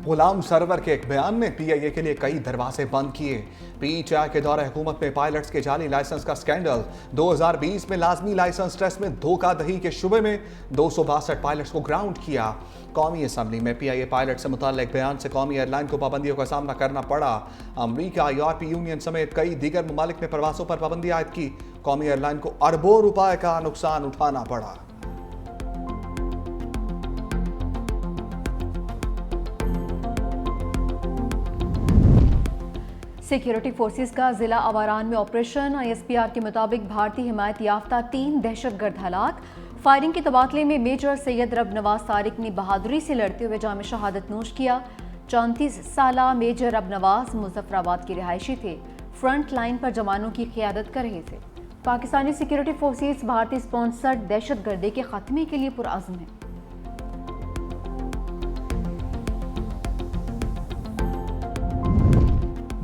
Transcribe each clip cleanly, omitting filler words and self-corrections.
गुलाम server के एक बयान में पीआईए के लिए कई दरवाजे बंद किए। पीटीआई के दौरे हुकूमत में पायलट्स के जाली लाइसेंस का स्कैंडल। 2020 में लाजमी लाइसेंस टेस्ट में धोखाधड़ी के शुबे में 262 पायलट्स को ग्राउंड किया। कौमी असम्बली में पीआईए पायलट से मुताल्लिक बयान से कौमी एयरलाइन को पाबंदियों का सामना करना पड़ा। अमरीका, यूरोपीय यूनियन समेत कई दीगर ममालिक ने प्रवासों पर पाबंदी आयद की। कौमी एयरलाइन को अरबों रुपए का नुकसान उठाना पड़ा। सिक्योरिटी फोर्सेस का जिला अवारान में ऑपरेशन। आईएसपीआर के मुताबिक भारतीय हिमायत याफ्ता 3 दहशतगर्द हलाक। फायरिंग के तबादले में मेजर सैयद रब नवाज तारिक ने बहादुरी से लड़ते हुए जाम शहादत नोश किया। 34 साला मेजर रब नवाज मुजफ्फराबाद के रिहायशी थे। फ्रंट लाइन पर जवानों की क़ियादत कर रहे थे। पाकिस्तानी सिक्योरिटी फोर्सेस भारतीय स्पॉन्सर्ड दहशतगर्दी के खात्मे के लिए पुरअज़्म है।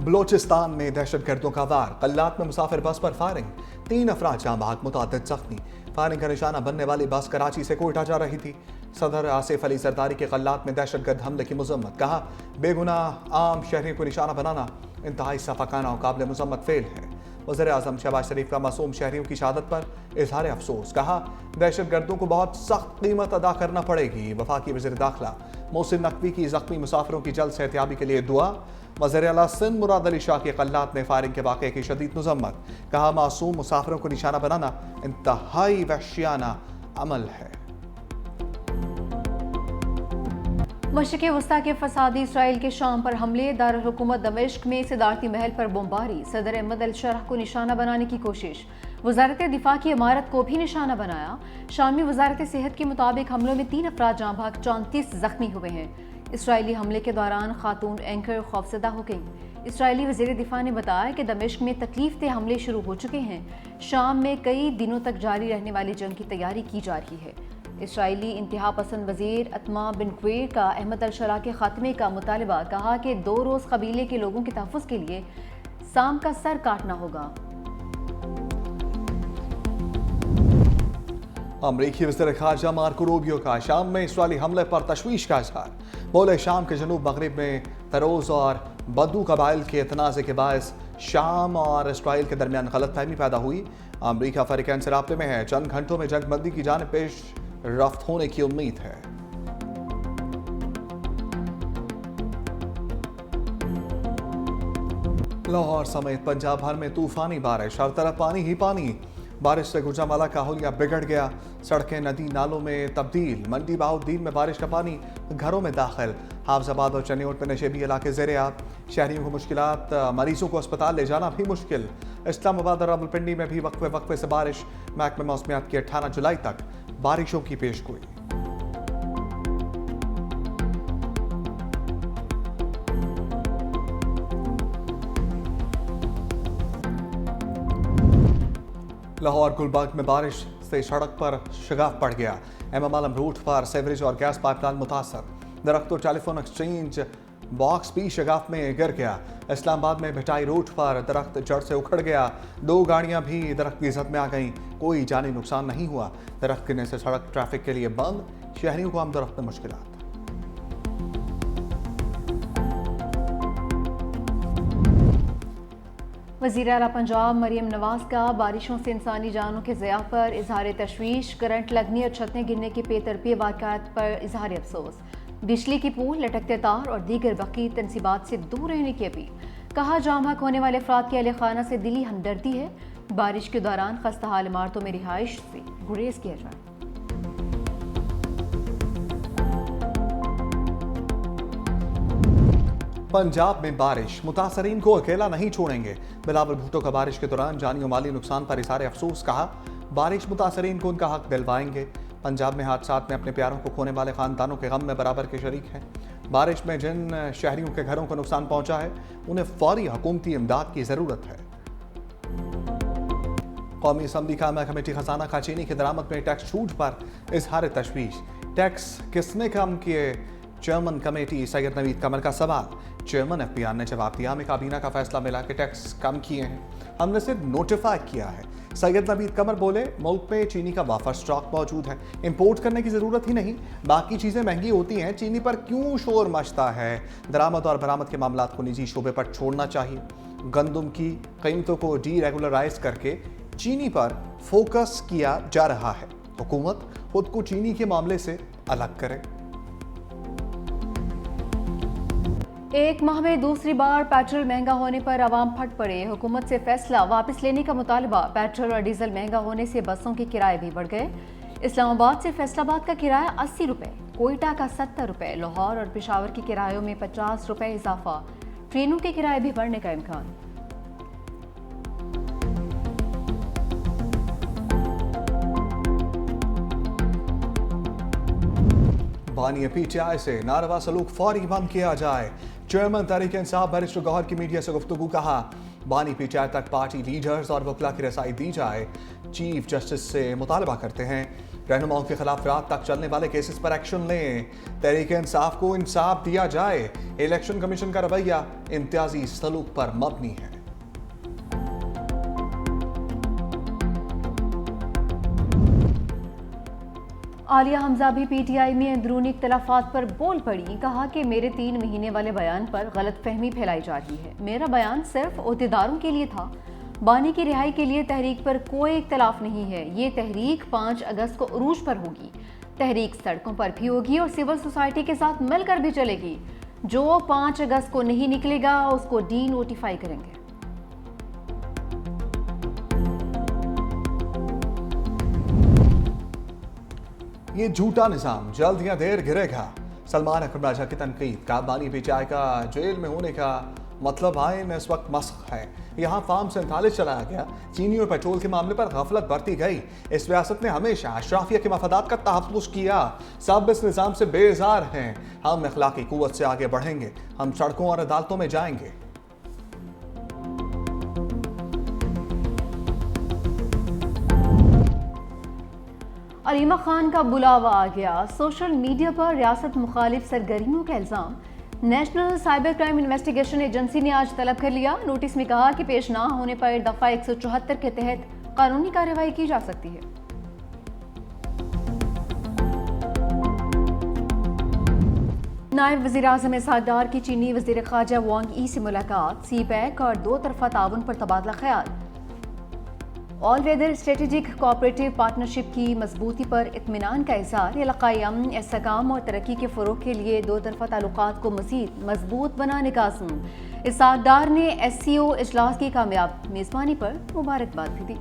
बलोचिस्तान में दहशतगर्दों का वार। कल्लात में मुसाफिर बस पर फायरिंग। 3 अफराद जाँ बहक, मुतअद्दिद जख्मी। फायरिंग का निशाना बनने वाली बस कराची से कोयटा जा रही थी। सदर आसिफ अली जरदारी के कल्लात में दहशतगर्द हमले की मजम्मत। कहा, बेगुनाह आम शहरियों को निशाना बनाना इंतहाई सफाकाना और काबिल मजम्मत फेल है। वज़ीर आज़म शहबाज शरीफ का मासूम शहरियों की शहादत पर इजहार अफसोस। कहा, दहशतगर्दों को बहुत सख्त कीमत अदा करना पड़ेगी। वफाकी वज़ीर दाखिला मोहसिन नकवी की जख्मी मुसाफिरों की जल्द सेहतियाबी के लिए दुआ। वज़ीर आला सिंध मुराद अली शाह के कल्लात में फायरिंग के वाक़े की शदीद मजम्मत। कहा, मासूम मुसाफिरों को निशाना बनाना इंतहाई वहशियाना अमल है। मशरिक़ वस्ता के फसादी इसराइल के शाम पर हमले। दारुल हुकूमत दमिश्क में सदारती महल पर बमबारी। सदर अहमद अल शरह को निशाना बनाने की कोशिश। वजारत दिफा की इमारत को भी निशाना बनाया। शामी वजारत सेहत के मुताबिक हमलों में 3 अफराद जाँ बहक, 34 जख्मी हुए हैं। इसराइली हमले के दौरान खातून एंकर खौफजदा हो गई। इसराइली वज़ीर दिफा ने बताया कि दमिश्क में तकलीफ हमले शुरू हो चुके हैं। शाम में कई दिनों तक जारी रहने वाली जंग की तैयारी की जा रही है। इसराइली इंतहा पसंद वज़ीर अतमा बिन क्वेर का अहमद अल शरा के खात्मे का मुतालबा। कहा कि 2 रोज़ कबीले के लोगों के तहफ़्फ़ुज़ के लिए साम का सर काटना होगा। अमरीकी वज़ीर ख़ारजा मार्को रूबियो का शाम में इसराइली हमले पर तशवीश का इज़हार। बोले, शाम के जनूब मगरिब में तरोज़ और बदू कबाइल के तनाज़े के बायस शाम और इसराइल के दरमियान गलतफहमी पैदा हुई। अमरीका फ़रीक़ैन से राब्ते में है। चंद घंटों में जंगबंदी की जानिब पेश रफ्त होने की उम्मीद है। लाहौर समेत पंजाब भर में तूफानी बारिश। हर तरफ पानी ही पानी। बारिश से गुजरांवाला का हुलिया बिगड़ गया। सड़कें नदी नालों में तब्दील। मंडी बहाउद्दीन में बारिश का पानी घरों में दाखिल। हाफजाबाद और चनियोट में नशेबी इलाके ज़ेर-ए-आब। शहरियों को मुश्किलात, मरीजों को अस्पताल ले जाना भी मुश्किल। इस्लामाबाद और रावलपिंडी में भी वक्फे वक्फे से बारिश। महकमे मौसमियात की 18 जुलाई तक बारिशों की पेशगोई। लाहौर गुलबर्ग में बारिश से सड़क पर शगाफ पड़ गया। इमाम आलम रूट पर सेवरेज और गैस पाइपलाइन मुतासर। दरख्त और टेलीफोन एक्सचेंज बॉक्स भी शगाफ में गिर गया। इस्लामाबाद में भिटाई रूट पर दरख्त जड़ से उखड़ गया। 2 गाड़ियां भी दरख्त की जद में आ गईं। कोई जानी नुकसान नहीं हुआ। दरख्त गिरने से सड़क ट्रैफिक के लिए बंद। शहरियों को आमदोरफ्त में मुश्किलात। वज़ीर आला पंजाब मरियम नवाज का बारिशों से इंसानी जानों के ज़िया पर इजहार तशवीश। करंट लगने और छतें गिरने के बेतरतीब वाक़यात पर इजहार अफसोस। बिजली की पोल, लटकते तार और दीगर बकी तनसीबात से दूर रहने की अपील। कहा, जाम बहक होने वाले अफराद की अहले खाना से दिली हमदर्दी है। बारिश के दौरान खस्ता हाल इमारतों में रिहाइश से गुरेज किया जाए। पंजाब में बारिश, मुतासरीन को अकेला नहीं छोड़ेंगे। बिलावल भुट्टो का बारिश के दौरान जानी और माली नुकसान पर इज़हार अफसोस। कहा, बारिश मुतासरीन को उनका हक दिलवाएंगे। पंजाब में हादसात में अपने प्यारों को खोने वाले खानदानों के गम में बराबर के शरीक हैं। बारिश में जिन शहरियों के घरों को नुकसान पहुंचा है, उन्हें फौरी हुकूमती इमदाद की ज़रूरत है। कौमी असम्बली का कमेटी खजाना का चीनी की दरामद में टैक्स छूट पर इजहार तशवीश। टैक्स किसने कम किए? चेयरमैन कमेटी सैयद नवीद कमर का सवाल। चेयरमैन एफबीआर ने जवाब दिया, हमें काबीना का फैसला मिला कि टैक्स कम किए हैं, हमने सिर्फ नोटिफाई किया है। सैयद नवीद कमर बोले, मुल्क में चीनी का वाफर स्टॉक मौजूद है, इंपोर्ट करने की जरूरत ही नहीं, बाकी चीजें महंगी होती हैं, चीनी पर क्यों शोर मचता है। दरामद और बरामद के मामला को निजी शोबे पर छोड़ना चाहिए। गंदम की कीमतों को डीरेगुलराइज करके चीनी पर फोकस किया जा रहा है। हुकूमत खुद को चीनी के मामले से अलग करे। एक माह में दूसरी बार पेट्रोल महंगा होने पर आवाम फट पड़े। हुकूमत से फैसला वापस लेने का मुतालबा। पेट्रोल और डीजल महंगा होने से बसों के किराए भी बढ़ गए। इस्लामाबाद से फैसलाबाद का किराया 80 रुपये, कोयटा का 70 रुपये, लाहौर और पेशावर के किरायों में 50 रुपये इजाफा। ट्रेनों के किराए भी बढ़ने का इम्कान। बानी पीटीआई से नारवा सलूक फौरी बंद किया जाए। चेयरमैन तहरीक इंसाफ बैरिस्टर गौहर की मीडिया से गुफ्तगू। कहा, बानी पीटीआई तक पार्टी लीडर्स और वकला की रसाई दी जाए। चीफ जस्टिस से मुतालबा करते हैं रहनुमाओं के खिलाफ रात तक चलने वाले केसेस पर एक्शन लें। तहरीक इंसाफ को इंसाफ दिया जाए। इलेक्शन कमीशन का रवैया इम्तियाजी सलूक पर मबनी है। आलिया हमजा भी पीटीआई में अंदरूनी इख्तलाफात पर बोल पड़ी। कहा कि मेरे 3 महीने वाले बयान पर गलतफहमी फैलाई जा रही है। मेरा बयान सिर्फ ओहदेदारों के लिए था। बानी की रिहाई के लिए तहरीक पर कोई इख्तलाफ नहीं है। ये तहरीक 5 अगस्त को उरूज पर होगी। तहरीक सड़कों पर भी होगी और सिविल सोसाइटी के साथ मिलकर भी चलेगी। जो 5 अगस्त को नहीं निकलेगा उसको डी नोटिफाई करेंगे। ये झूठा निजाम जल्द या देर गिरेगा। सलमान अकरम राजा की तनकीद का बानी पीटीआई का जेल में होने का मतलब आइन इस वक्त मस्ख है। यहाँ फार्म 47 चलाया गया। चीनी और पेट्रोल के मामले पर गफलत बरती गई। इस रियासत ने हमेशा अशराफिया के मफादात का तहफ़्फ़ुज़ किया। सब इस निज़ाम से बेजार हैं। हम अखलाकी कुव्वत से आगे बढ़ेंगे। हम सड़कों और अदालतों में जाएंगे। अलीमा खान का बुलावा आ गया। सोशल मीडिया पर रियासत मुखालिफ सरगर्मियों का इल्ज़ाम। National cyber crime investigation agency ने आज तलब कर लिया। नोटिस में कहा कि पेश ना होने पर दफ़ा 174 के तहत कानूनी कार्रवाई की जा सकती है। नायब वज़ीर-ए-आज़म इसहाक डार की चीनी वज़ीर ख़ारजा वांग ई से मुलाकात। सी पैक और 2 तरफ़ा ताउन पर तबादला ख्याल। All weather strategic cooperative partnership की मजबूती पर इत्मीनान का इज़हार। इलाक़ाई अमन, इस्तेहकाम और तरक्की के फ़रोग़ के लिए 2 तरफ़ा ताल्लुकात को मज़ीद मजबूत बनाने का अज़्म। इसहाक डार ने SCO इजलास की कामयाब मेज़बानी पर मुबारकबाद भी दी।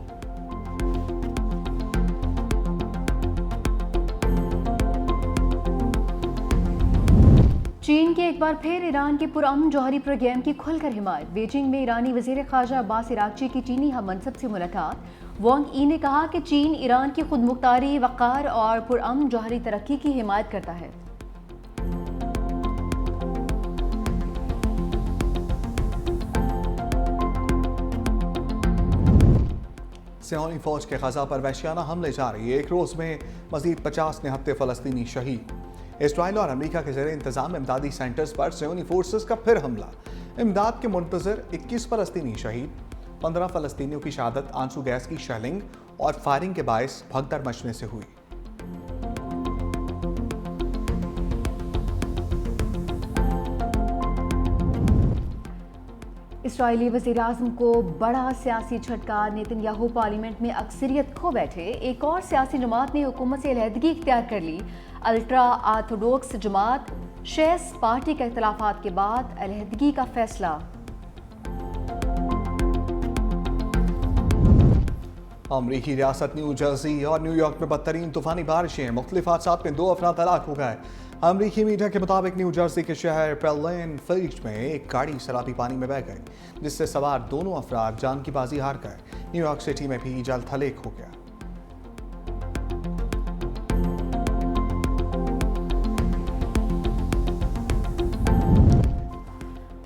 चीन की एक बार फिर ईरान के पुरअमन जौहरी प्रोग्राम की खुलकर हिमायत। बीजिंग में ईरानी वज़ीर ख़ारजा अब्बास इराक़ची की चीनी हममनसब से मुलाकात। वांग ई ने कहा कि चीन ईरान की खुदमुख्तारी, वक़ार और पुरअमन जौहरी तरक्की की हिमायत करता है। सियानी फौज के ग़ज़ा पर वहशियाना हमले जारी। एक रोज़ में मज़ीद 50 निहत्ते फ़लस्तीनी शहीद। इसराइल और अमेरिका के ज़ेरे इंतज़ाम इमदादी सेंटर्स पर सियोनी फोर्सेस का फिर हमला। इमदाद के मुंतज़र 21 फ़लस्तीनी शहीद। 15 फ़लस्तीनियों की शहादत आंसू गैस की शेलिंग और फायरिंग के बायस भगदड़ मचने से हुई। इसराइली वज़ीर-ए-आज़म को बड़ा सियासी झटका। नेतन्याहू पार्लियामेंट में अक्सरियत खो बैठे। एक और सियासी जमात ने हुकूमत से अलहदगी इख्तियार कर ली। अल्ट्रा ऑर्थोडॉक्स जमात शेस पार्टी के इख्तलाफात के बाद अलहदगी का फैसला। अमरीकी रियासत न्यू जर्सी और न्यूयॉर्क में बदतरीन तूफानी बारिशें। मुख्तलिफ हादसात में 2 अफराद हलाक हो गए। अमरीकी मीडिया के मुताबिक न्यू जर्सी के शहर पेलेन फील्ड में एक गाड़ी सैलाबी पानी में बह गई, जिससे सवार 2 अफराद जान की बाजी हार गए। न्यूयॉर्क सिटी में भी जल थलेक हो गया।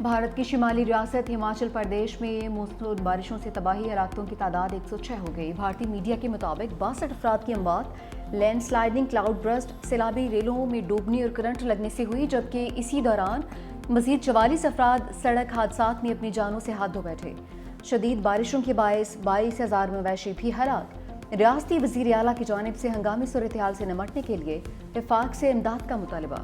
भारत की शिमाली रियासत हिमाचल प्रदेश में मूसलाधार बारिशों से तबाही हलाकतों की तादाद 106 हो गई। भारतीय मीडिया के मुताबिक 62 अफराद की अमवात, लैंडस्लाइडिंग, क्लाउड बर्स्ट, सैलाबी रेलों में डूबने और करंट लगने से हुई, जबकि इसी दौरान मजीद 44 अफराद सड़क हादसात में अपनी जानों से हाथ धो बैठे। शदीद बारिशों के बायस 22,000 मवेशी भी हलाक। रियासती वज़ीर आला की जानिब से हंगामी सूरत हाल से निमटने के लिए वफाक से इमदाद का मुतालबा।